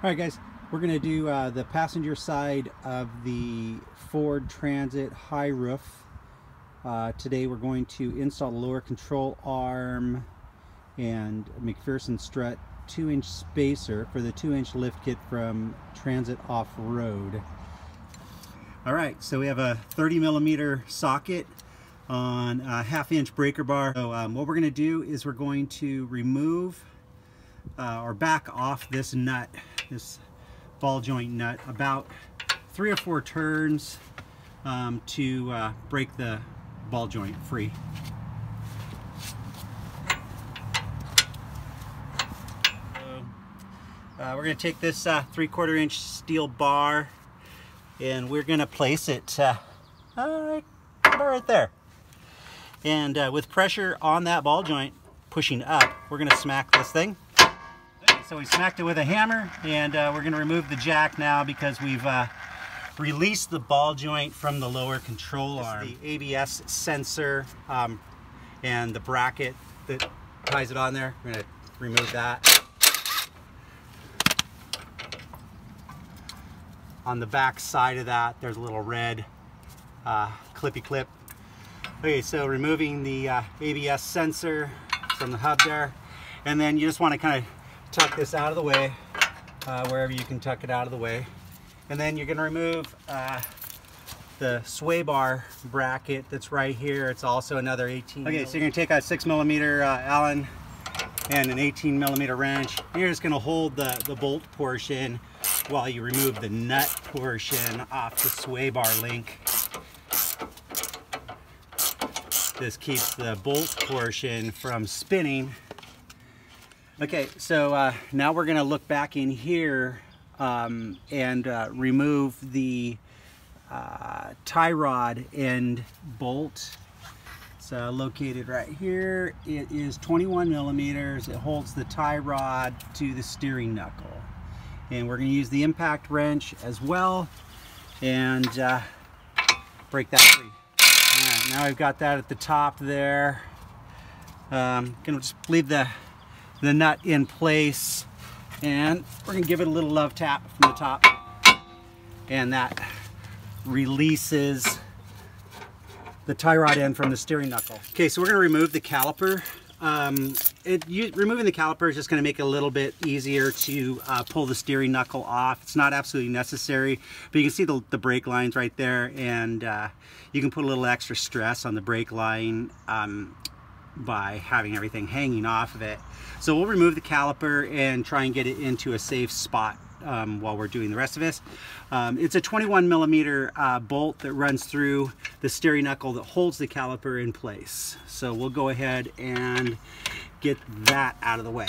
Alright guys, we're going to do the passenger side of the Ford Transit high roof. Today we're going to install the lower control arm and McPherson strut 2-inch spacer for the 2-inch lift kit from Transit Offroad. Alright, so we have a 30mm socket on a 1/2-inch breaker bar. So what we're going to do is we're going to remove or back off this nut, this ball joint nut, about 3 or 4 turns to break the ball joint free. We're going to take this 3/4 inch steel bar and we're going to place it right there. And with pressure on that ball joint pushing up, we're going to smack this thing. So we smacked it with a hammer, and we're going to remove the jack now because we've released the ball joint from the lower control arm. The ABS sensor and the bracket that ties it on there, we're going to remove that. On the back side of that, there's a little red clippy clip. Okay, so removing the ABS sensor from the hub there, and then you just want to kind of tuck this out of the way, wherever you can tuck it out of the way. And then you're going to remove the sway bar bracket that's right here. It's also another 18. Okay, so you're going to take a 6mm Allen and an 18mm wrench. You're just going to hold the bolt portion while you remove the nut portion off the sway bar link. This keeps the bolt portion from spinning. Okay, so now we're going to look back in here and remove the tie rod end bolt. It's located right here. It is 21mm. It holds the tie rod to the steering knuckle. And we're going to use the impact wrench as well and break that free. All right, now we've got that at the top there. Going to just leave the nut in place, and we're going to give it a little love tap from the top, and that releases the tie rod end from the steering knuckle. Okay, so we're going to remove the caliper. Removing the caliper is just going to make it a little bit easier to pull the steering knuckle off. It's not absolutely necessary, but you can see the brake lines right there, and you can put a little extra stress on the brake line by having everything hanging off of it. So we'll remove the caliper and try and get it into a safe spot while we're doing the rest of this. It's a 21mm bolt that runs through the steering knuckle that holds the caliper in place. So we'll go ahead and get that out of the way.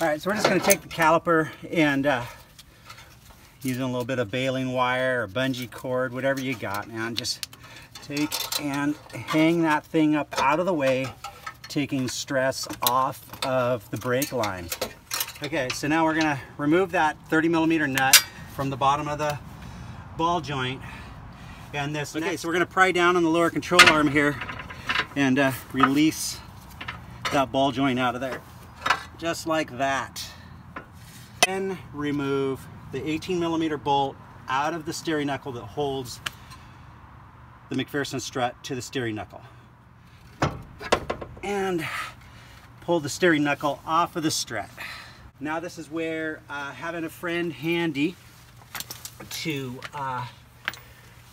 All right, so we're just going to take the caliper and using a little bit of baling wire or bungee cord, whatever you got, and just take and hang that thing up out of the way, taking stress off of the brake line. Okay, so now we're going to remove that 30mm nut from the bottom of the ball joint. And this, okay, so we're going to pry down on the lower control arm here and release that ball joint out of there, just like that. Then remove the 18mm bolt out of the steering knuckle that holds the McPherson strut to the steering knuckle, and pull the steering knuckle off of the strut. Now this is where having a friend handy to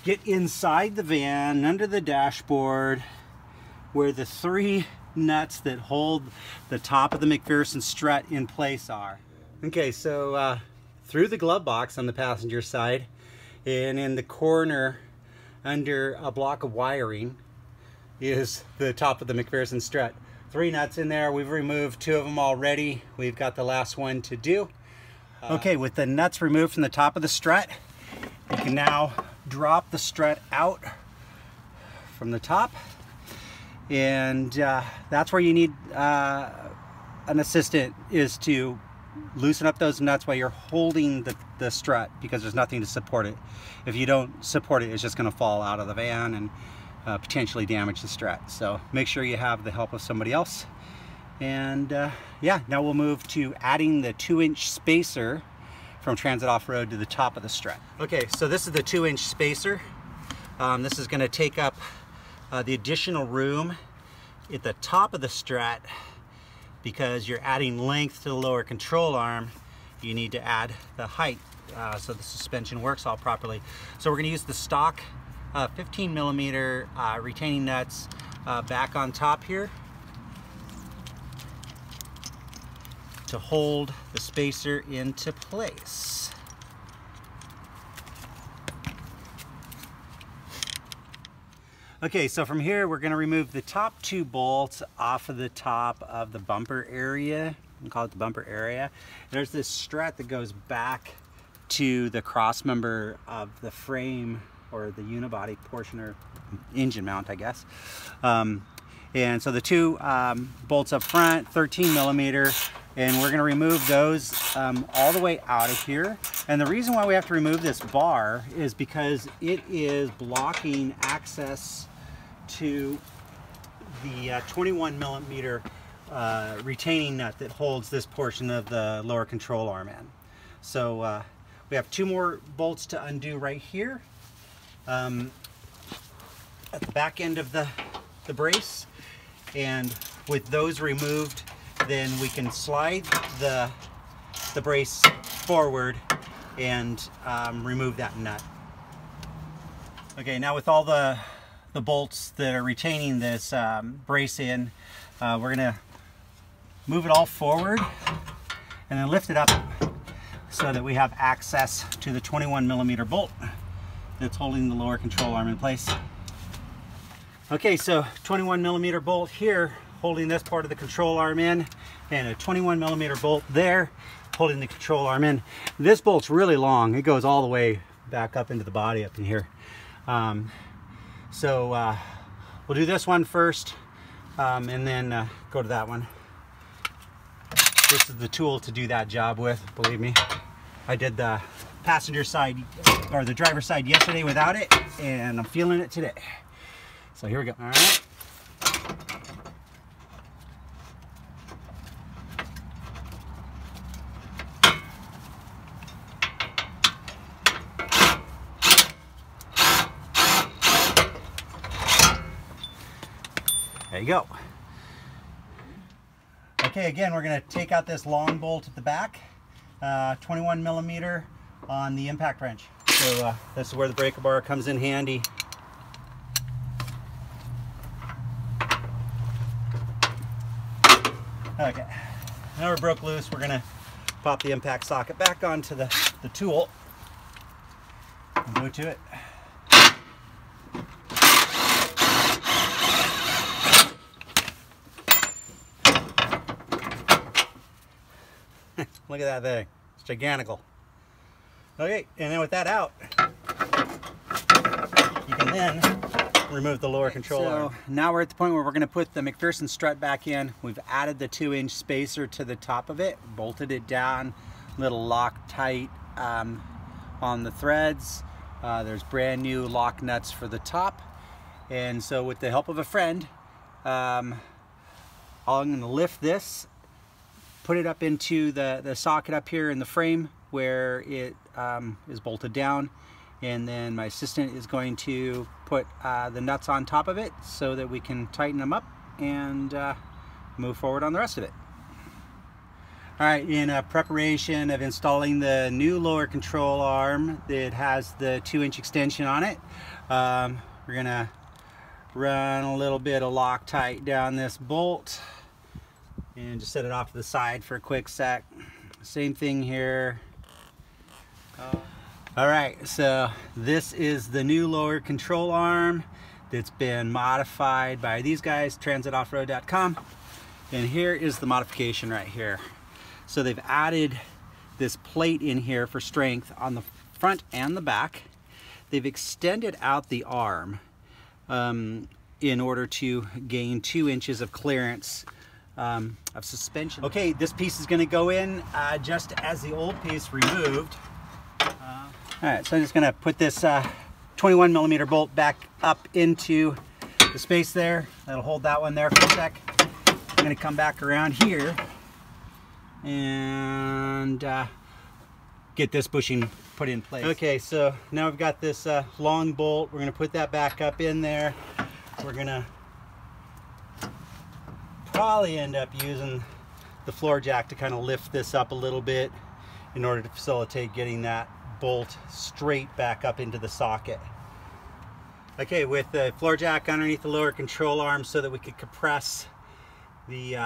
get inside the van, under the dashboard, where the 3 nuts that hold the top of the McPherson strut in place are. Okay, so through the glove box on the passenger side, and in the corner under a block of wiring is the top of the McPherson strut. 3 nuts in there. We've removed 2 of them already. We've got the last one to do. Okay, with the nuts removed from the top of the strut, you can now drop the strut out from the top, and that's where you need an assistant, is to loosen up those nuts while you're holding the strut, because there's nothing to support it. If you don't support it, it's just going to fall out of the van and potentially damage the strut. So make sure you have the help of somebody else. And yeah, now we'll move to adding the 2-inch spacer from Transit Off-Road to the top of the strut. Okay, so this is the 2-inch spacer. This is going to take up the additional room at the top of the strut. Because you're adding length to the lower control arm, you need to add the height so the suspension works all properly. So we're going to use the stock 15 millimeter retaining nuts back on top here to hold the spacer into place. Okay, so from here we're going to remove the top 2 bolts off of the top of the bumper area. We call it the bumper area. There's this strut that goes back to the cross member of the frame, or the unibody portion, or engine mount, I guess. And so the 2 bolts up front, 13 millimeter, and we're going to remove those all the way out of here. And the reason why we have to remove this bar is because it is blocking access to the 21 millimeter retaining nut that holds this portion of the lower control arm in. So we have 2 more bolts to undo right here at the back end of the brace, and with those removed, then we can slide the brace forward and remove that nut. Okay, now with all the bolts that are retaining this brace in, we're gonna move it all forward and then lift it up so that we have access to the 21 millimeter bolt that's holding the lower control arm in place. Okay, so 21 millimeter bolt here holding this part of the control arm in, and a 21 millimeter bolt there holding the control arm in. This bolt's really long. It goes all the way back up into the body up in here. So we'll do this one first and then go to that one. This is the tool to do that job with, believe me. I did the passenger side, or the driver's side, yesterday without it, and I'm feeling it today. So here we go. All right. There you go. Okay, again, we're going to take out this long bolt at the back, 21 millimeter on the impact wrench. So this is where the breaker bar comes in handy. Okay, now we're broke loose. We're going to pop the impact socket back onto the tool and go to it. Look at that thing. It's gigantical. Okay, and then with that out, you can then remove the lower control arm. Now we're at the point where we're going to put the McPherson strut back in. We've added the 2-inch spacer to the top of it, bolted it down, little Loctite on the threads. There's brand new lock nuts for the top. And so with the help of a friend, I'm going to lift this, put it up into the socket up here in the frame where it is bolted down, and then my assistant is going to put the nuts on top of it so that we can tighten them up and move forward on the rest of it. All right, in preparation of installing the new lower control arm that has the 2-inch extension on it, we're gonna run a little bit of Loctite down this bolt and just set it off to the side for a quick sec. Same thing here. All right, so this is the new lower control arm that's been modified by these guys, transitoffroad.com. And here is the modification right here. So they've added this plate in here for strength on the front and the back. They've extended out the arm in order to gain 2 inches of clearance of suspension. Okay, this piece is going to go in just as the old piece removed. All right, so I'm just going to put this 21 millimeter bolt back up into the space there. That'll hold that one there for a sec. I'm going to come back around here and get this bushing put in place. Okay, so now we've got this long bolt. We're going to put that back up in there. We're going to probably end up using the floor jack to kind of lift this up a little bit in order to facilitate getting that bolt straight back up into the socket. Okay, with the floor jack underneath the lower control arm so that we could compress the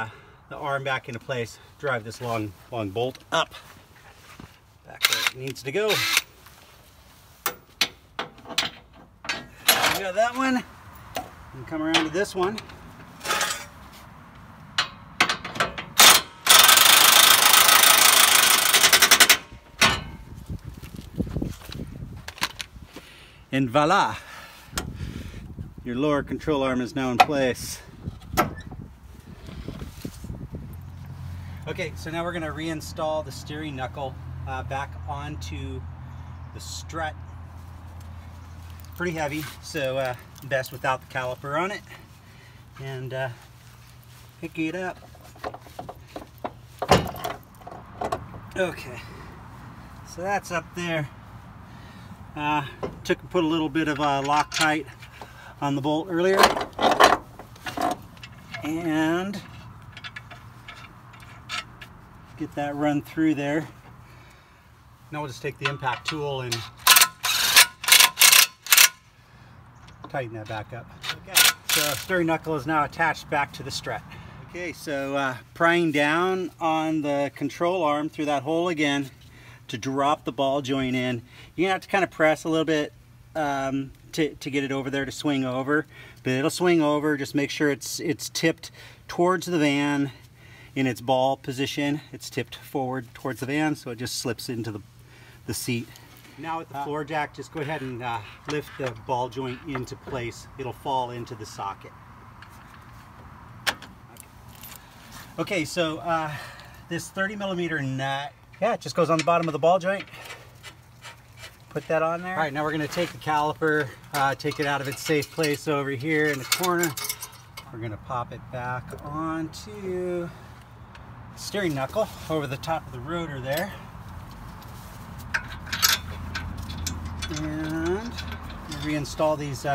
arm back into place, drive this long bolt up back where it needs to go. We got that one. And come around to this one. And voila! Your lower control arm is now in place. Okay, so now we're going to reinstall the steering knuckle back onto the strut. Pretty heavy, so best without the caliper on it. And pick it up. Okay, so that's up there. Put a little bit of Loctite on the bolt earlier, and get that run through there. Now we'll just take the impact tool and tighten that back up. Okay, so steering knuckle is now attached back to the strut. Okay, so prying down on the control arm through that hole again to drop the ball joint in. You're gonna have to kind of press a little bit to get it over there to swing over, but it'll swing over. Just make sure it's tipped towards the van in its ball position. It's tipped forward towards the van, so it just slips into the seat. Now with the floor jack, just go ahead and lift the ball joint into place. It'll fall into the socket. Okay, so this 30mm nut, yeah, it just goes on the bottom of the ball joint. Put that on there. All right, now we're going to take the caliper, take it out of its safe place over here in the corner. We're going to pop it back onto the steering knuckle over the top of the rotor there. And reinstall these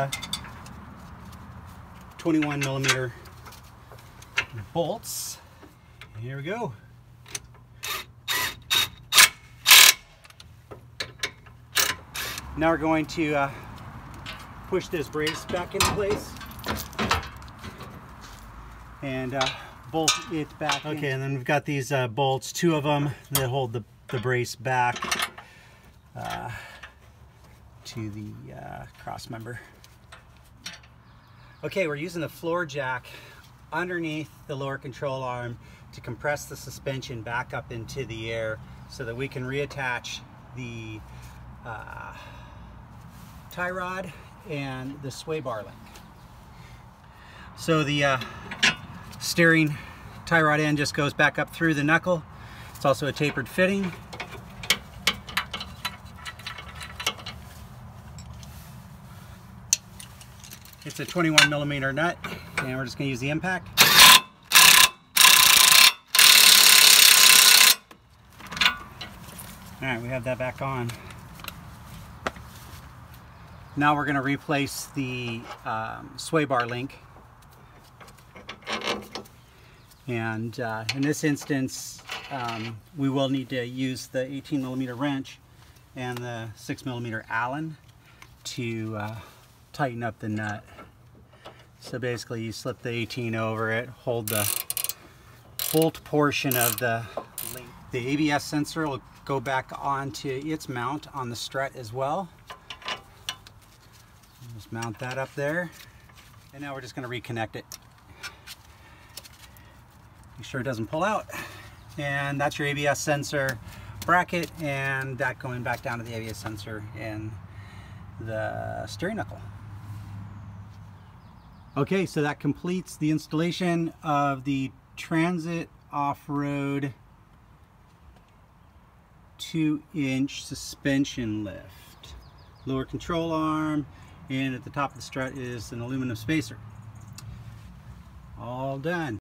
21mm bolts. Here we go. Now we're going to push this brace back into place and bolt it back in. Okay, and then we've got these bolts, 2 of them that hold the brace back to the cross member. Okay, we're using the floor jack underneath the lower control arm to compress the suspension back up into the air so that we can reattach the tie rod and the sway bar link. So the steering tie rod end just goes back up through the knuckle. It's also a tapered fitting. It's a 21mm nut, and we're just going to use the impact. Alright, we have that back on. Now we're going to replace the sway bar link. And in this instance, we will need to use the 18mm wrench and the 6mm Allen to tighten up the nut. So basically you slip the 18 over it, hold the bolt portion of the link. The ABS sensor will go back onto its mount on the strut as well. Just mount that up there. And now we're just going to reconnect it. Make sure it doesn't pull out. And that's your ABS sensor bracket, and that going back down to the ABS sensor and the steering knuckle. Okay, so that completes the installation of the Transit Off-Road 2-inch suspension lift. Lower control arm, and at the top of the strut is an aluminum spacer. All done.